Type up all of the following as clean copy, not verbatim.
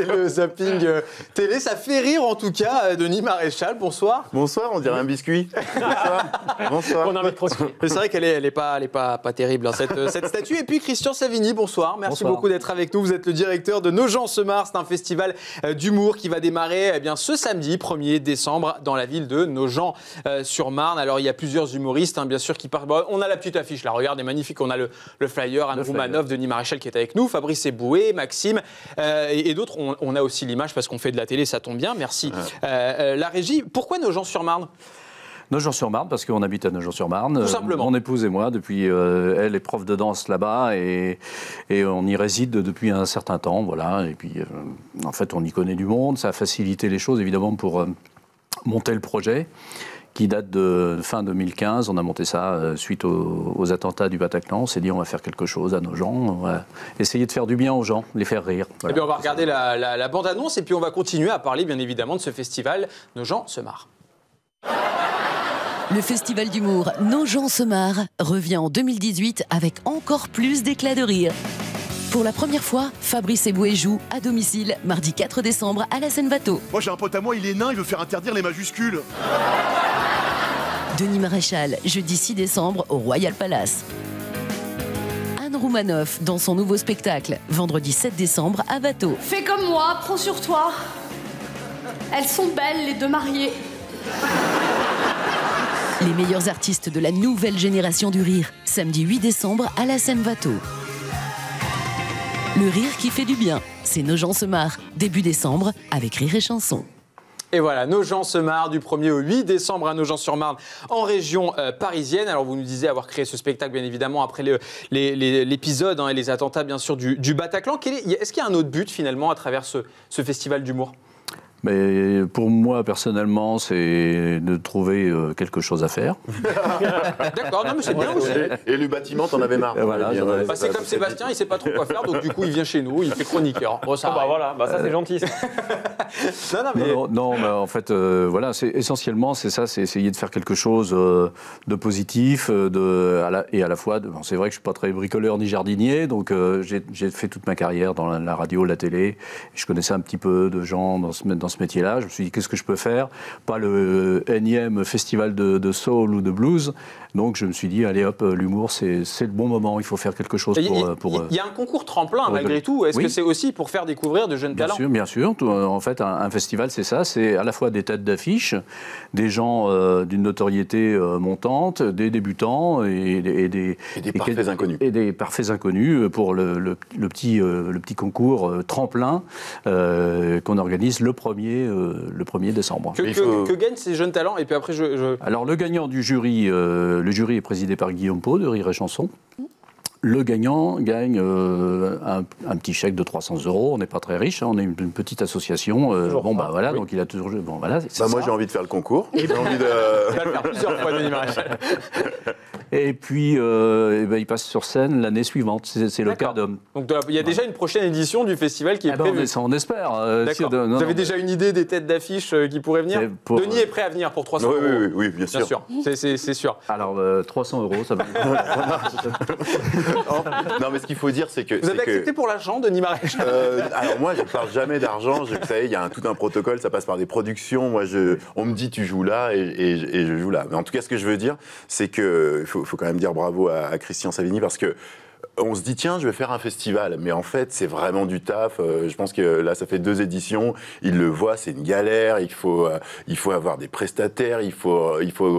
C'est le zapping télé. Ça fait rire en tout cas. Denis Maréchal, bonsoir. Bonsoir, on dirait un biscuit. Bonsoir. On a envie de croquer. C'est vrai qu'elle est pas terrible, hein, cette statue. Et puis Christian Savigny, bonsoir. Merci beaucoup d'être avec nous. Vous êtes le directeur de Nogent-se-Marre. C'est un festival d'humour qui va démarrer ce samedi 1er décembre dans la ville de Nogent-sur-Marne. Alors il y a plusieurs humoristes, hein, bien sûr, qui partent. Bon, on a la petite affiche là, regardez, magnifique. On a le flyer, Anne Roumanoff, Denis Maréchal qui est avec nous, Fabrice Eboué, Maxime et d'autres. On a aussi l'image parce qu'on fait de la télé, ça tombe bien. Merci. La régie. Pourquoi Nogent-sur-Marne ? Nogent-sur-Marne, parce qu'on habite à Nogent-sur-Marne. Tout simplement. Mon épouse et moi, depuis, elle est prof de danse là-bas et on y réside depuis un certain temps, voilà. Et puis, en fait, on y connaît du monde. Ça a facilité les choses, évidemment, pour monter le projet, qui date de fin 2015. On a monté ça suite aux attentats du Bataclan. On s'est dit, on va faire quelque chose à Nogent. On va essayer de faire du bien aux gens, les faire rire. Voilà. Et bien, on va regarder la bande-annonce et puis on va continuer à parler, bien évidemment, de ce festival Nogent-se-Marre. Le festival d'humour Nogent-se-Marre revient en 2018 avec encore plus d'éclats de rire. Pour la première fois, Fabrice Eboué joue à domicile mardi 4 décembre à la Seine-Watteau. Moi j'ai un pote à moi, il est nain, il veut faire interdire les majuscules. Denis Maréchal, jeudi 6 décembre au Royal Palace. Anne Roumanoff dans son nouveau spectacle, vendredi 7 décembre à Watteau. Fais comme moi, prends sur toi. Elles sont belles, les deux mariées. Les meilleurs artistes de la nouvelle génération du rire, samedi 8 décembre à la Seine-Watteau. Le rire qui fait du bien, c'est Nogent-se-Marre, début décembre avec Rire et Chanson. Et voilà, Nogent-se-Marre du 1er au 8 décembre à Nogent-sur-Marne en région parisienne. Alors vous nous disiez avoir créé ce spectacle bien évidemment après l'épisode et les attentats bien sûr du Bataclan. Est-ce qu'il y a un autre but finalement à travers ce festival d'humour ? Mais pour moi, personnellement, c'est de trouver quelque chose à faire. D'accord, non mais c'est bien aussi. Et le bâtiment, t'en avais marre. Voilà, c'est comme Sébastien, il sait pas trop quoi faire, donc du coup il vient chez nous, il fait chroniqueur. Bon, ça c'est gentil. Non, mais en fait, voilà, essentiellement, c'est ça, c'est essayer de faire quelque chose de positif, et à la fois, c'est vrai que je suis pas très bricoleur ni jardinier, donc j'ai fait toute ma carrière dans la radio, la télé. Je connaissais un petit peu de gens dans ce métier-là. Je me suis dit, qu'est-ce que je peux faire ? Pas le énième festival de soul ou de blues. Donc, je me suis dit, allez hop, l'humour, c'est le bon moment. Il faut faire quelque chose pour... Il y a un concours tremplin, malgré tout. Est-ce que c'est aussi pour faire découvrir de jeunes talents ? Bien sûr. En fait, un festival, c'est ça. C'est à la fois des têtes d'affiche, des gens d'une notoriété montante, des débutants et des parfaits inconnus. Et des parfaits inconnus pour le petit concours tremplin qu'on organise le 1er décembre. Que gagnent ces jeunes talents ? Et puis après, Alors, le gagnant du jury, le jury est présidé par Guillaume Pau de Rire et Chanson. Le gagnant gagne un petit chèque de 300 €. On n'est pas très riche, hein, on est une petite association. Voilà, donc il a toujours... Bon, voilà, moi, j'ai envie de faire le concours. J'ai envie de le faire plusieurs fois, Denis Maréchal. Et puis, il passe sur scène l'année suivante. C'est le cas d'homme. Donc, il y a déjà une prochaine édition du festival qui est prévue. On espère. D'accord. Vous avez déjà une idée des têtes d'affiche qui pourraient venir ? Denis est prêt à venir pour 300 €. Oui, bien sûr. C'est sûr. Alors, 300 €, ça va. Non, mais ce qu'il faut dire, c'est que... Vous avez accepté pour l'argent, Denis Maréchal ? Alors moi, je ne parle jamais d'argent. Vous savez, il y a tout un protocole, ça passe par des productions. Moi, on me dit, tu joues là, et je joue là. Mais en tout cas, ce que je veux dire, c'est qu'il faut quand même dire bravo à Christian Savigny, parce que on se dit, tiens, je vais faire un festival. Mais en fait, c'est vraiment du taf. Je pense que là, ça fait 2 éditions. Il le voit, c'est une galère. Il faut avoir des prestataires. Il faut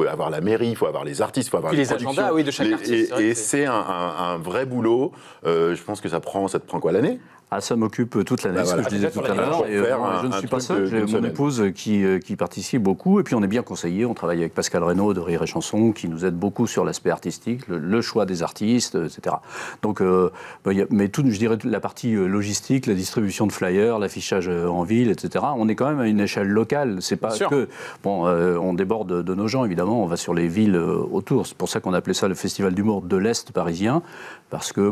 avoir la mairie. Il faut avoir les artistes. Il faut avoir les agendas de chaque artiste. Et c'est un vrai boulot. Je pense que ça te prend quoi, l'année ? Ça m'occupe toute l'année, ce que je disais tout à l'heure. Je ne suis pas seul, j'ai mon épouse qui participe beaucoup. Et puis on est bien conseillé, on travaille avec Pascal Reynaud de Rire et Chanson, qui nous aide beaucoup sur l'aspect artistique, le choix des artistes, etc. Donc, mais je dirais la partie logistique, la distribution de flyers, l'affichage en ville, etc. On est quand même à une échelle locale. C'est pas que... on déborde de nos gens, évidemment, on va sur les villes autour. C'est pour ça qu'on appelait ça le Festival d'humour de l'Est parisien, parce que,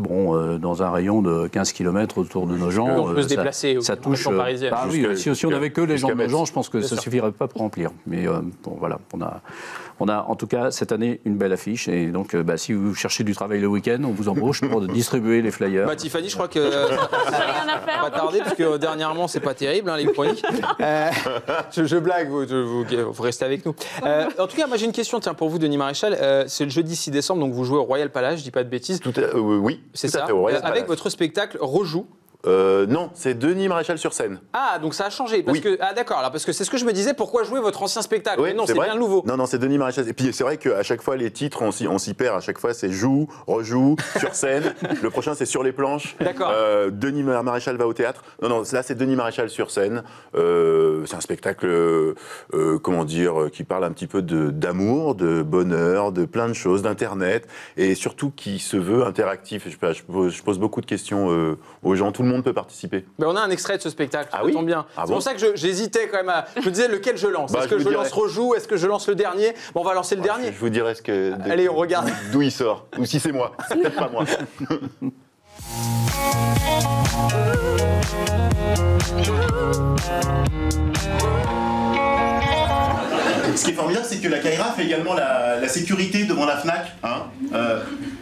dans un rayon de 15 km autour de Nogent. On peut se déplacer. Ça touche. Ah oui, si on n'avait que les gens de Nogent, je pense que ça ne suffirait pas pour remplir. Mais bon, voilà, on a en tout cas cette année une belle affiche. Et donc, si vous cherchez du travail le week-end, on vous embauche pour distribuer les flyers. Tiffany, je crois que pas tarder, parce que dernièrement, c'est pas terrible, les chroniques. Je blague, vous restez avec nous. En tout cas, moi j'ai une question pour vous, Denis Maréchal. C'est le jeudi 6 décembre, donc vous jouez au Royal Palace, je dis pas de bêtises. Oui, c'est ça. Au Royal avec Palace. Votre spectacle Rejoue. Non, c'est Denis Maréchal sur scène. Ah, donc ça a changé. D'accord, alors parce que c'est ce que je me disais, pourquoi jouer votre ancien spectacle? Oui, non, c'est bien nouveau. Non, c'est Denis Maréchal. Et puis c'est vrai qu'à chaque fois, les titres, on s'y perd. À chaque fois, c'est Joue, Rejoue, sur scène. Le prochain, c'est Sur les planches. D'accord. Denis Maréchal va au théâtre. Non, là, c'est Denis Maréchal sur scène. C'est un spectacle, qui parle un petit peu d'amour, de bonheur, de plein de choses, d'Internet, et surtout qui se veut interactif. Je pose beaucoup de questions aux gens. Tout le monde peut participer. On a un extrait de ce spectacle, ça oui tombe bien. C'est pour ça que j'hésitais quand même Je me disais lequel je lance. Est-ce que je lance Rejoue? Est-ce que je lance le dernier? Bon, on va lancer le dernier. Je vous dirai Allez, on regarde. D'où il sort. Ou si c'est moi. C'est peut-être pas moi. Ce qui est formidable, c'est que la Caïra fait également la sécurité devant la FNAC.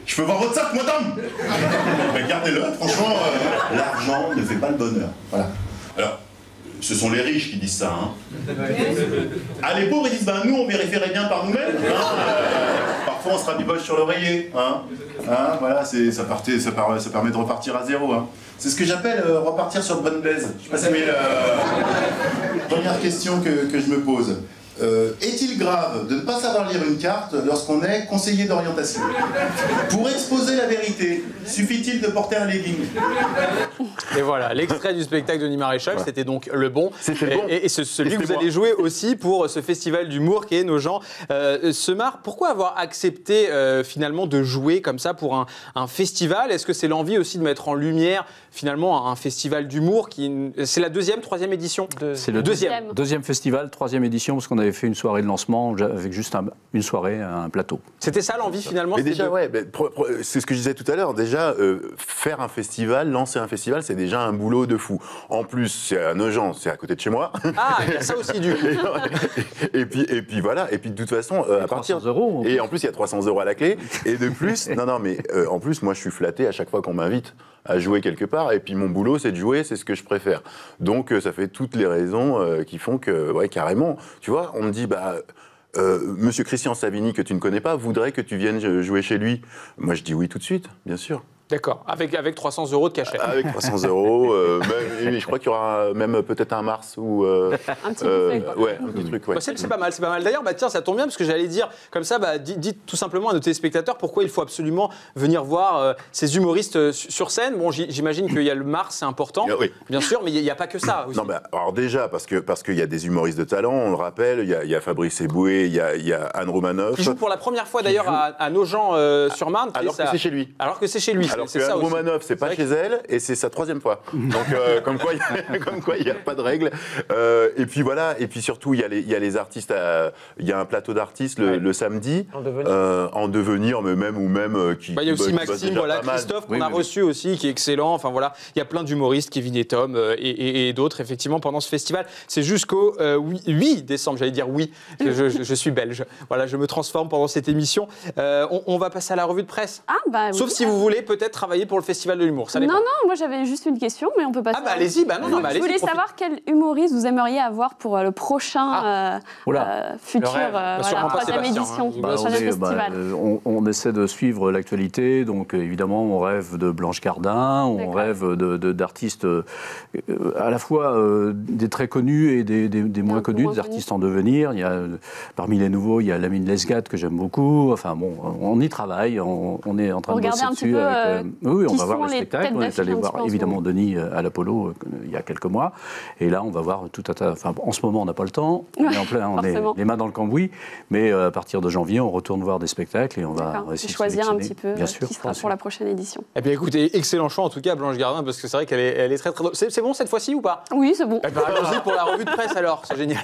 Je peux voir votre sac, madame? Gardez-le, franchement, l'argent ne fait pas le bonheur. Voilà. Alors, ce sont les riches qui disent ça. Ah, les pauvres, ils disent, nous, on vérifierait bien par nous-mêmes. Parfois, on se rabiboche sur l'oreiller. Voilà, ça permet de repartir à zéro. C'est ce que j'appelle repartir sur de bonnes blaises. Je sais pas si mais première question que je me pose. Est-il grave de ne pas savoir lire une carte lorsqu'on est conseiller d'orientation? Pour exposer la vérité, suffit-il de porter un legging? Et voilà, l'extrait du spectacle de Denis Maréchal, c'était donc le bon. C'était bon. Et celui que vous allez jouer aussi pour ce festival d'humour qui est Nogent se marre. Pourquoi avoir accepté finalement de jouer comme ça pour un festival? Est-ce que c'est l'envie aussi de mettre en lumière finalement un festival d'humour c'est la deuxième, troisième édition? C'est le deuxième festival, troisième édition, parce qu'on avait fait une soirée de lancement avec juste une soirée, un plateau. C'était ça l'envie finalement? Mais déjà, c'est ce que je disais tout à l'heure. Déjà, faire un festival, lancer un festival, c'est déjà un boulot de fou. En plus, c'est à Nogent, c'est à côté de chez moi. Ah, il y a ça aussi du coup. et puis voilà. Et puis de toute façon, à partir 300 euros. Et en plus, il y a 300 € à la clé. Et de plus, en plus, moi, je suis flatté à chaque fois qu'on m'invite à jouer quelque part. Et puis mon boulot, c'est de jouer, c'est ce que je préfère. Donc, ça fait toutes les raisons qui font que, carrément, tu vois, on me dit, Monsieur Christian Savini, que tu ne connais pas, voudrait que tu viennes jouer chez lui. Moi, je dis oui tout de suite, bien sûr. D'accord, avec 300 € de cachet. Avec 300 €, je crois qu'il y aura même peut-être un Mars ou... un petit buffet, quoi. Un petit truc, ouais. C'est pas mal, c'est pas mal. D'ailleurs, tiens, ça tombe bien, parce que j'allais dire, comme ça, dites tout simplement à nos téléspectateurs pourquoi il faut absolument venir voir ces humoristes sur scène. Bon, j'imagine qu'il y a le Mars, c'est important, oui. Bien sûr, mais il n'y a pas que ça aussi. Non, alors déjà, parce qu'il y a des humoristes de talent, on le rappelle, il y a Fabrice Eboué, il y a Anne Romanoff. Qui joue pour la première fois d'ailleurs à Nogent-sur-Marne. Alors que c'est chez lui. Alors que c'est chez lui. Alors que Anne Romanoff, c'est pas chez elle, et c'est sa 3e fois. Donc, comme quoi, il n'y a pas de règle. Et puis voilà, et puis surtout, il y a les artistes, il y a un plateau d'artistes le samedi, en devenir, mais même qui. Il y a aussi Maxime, Christophe, qu'on a reçu aussi, qui est excellent. Enfin voilà, il y a plein d'humoristes, Kevin et Tom et d'autres, effectivement, pendant ce festival. C'est jusqu'au 8 décembre, j'allais dire oui, je suis belge. Voilà, je me transforme pendant cette émission. On va passer à la revue de presse. Sauf si vous voulez peut-être travailler pour le Festival de l'humour. Non, moi j'avais juste une question, mais on peut passer. Allez-y, je voulais savoir quel humoriste vous aimeriez avoir pour le prochain futur, troisième édition, le prochain festival. On essaie de suivre l'actualité, donc évidemment on rêve de Blanche Gardin, on rêve d'artistes à la fois des très connus et des moins connus, des artistes en devenir. Il y a, parmi les nouveaux, il y a Lamine Lesgat que j'aime beaucoup. Enfin bon, on y travaille, on est en train de bosser dessus. Oui, on va voir le spectacle. On est allé voir évidemment Denis à l'Apollo il y a quelques mois. Et là, on va voir tout un tas. Enfin, en ce moment, on n'a pas le temps. On est en plein, on est les mains dans le cambouis. Mais à partir de janvier, on retourne voir des spectacles et on va essayer de choisir un petit peu qui sera pour la prochaine édition. Eh bien, écoutez, excellent choix en tout cas, Blanche Gardin, parce que c'est vrai qu'elle est très très drôle. C'est bon cette fois-ci ou pas? Oui, c'est bon. Allons-y pour la revue de presse alors, c'est génial.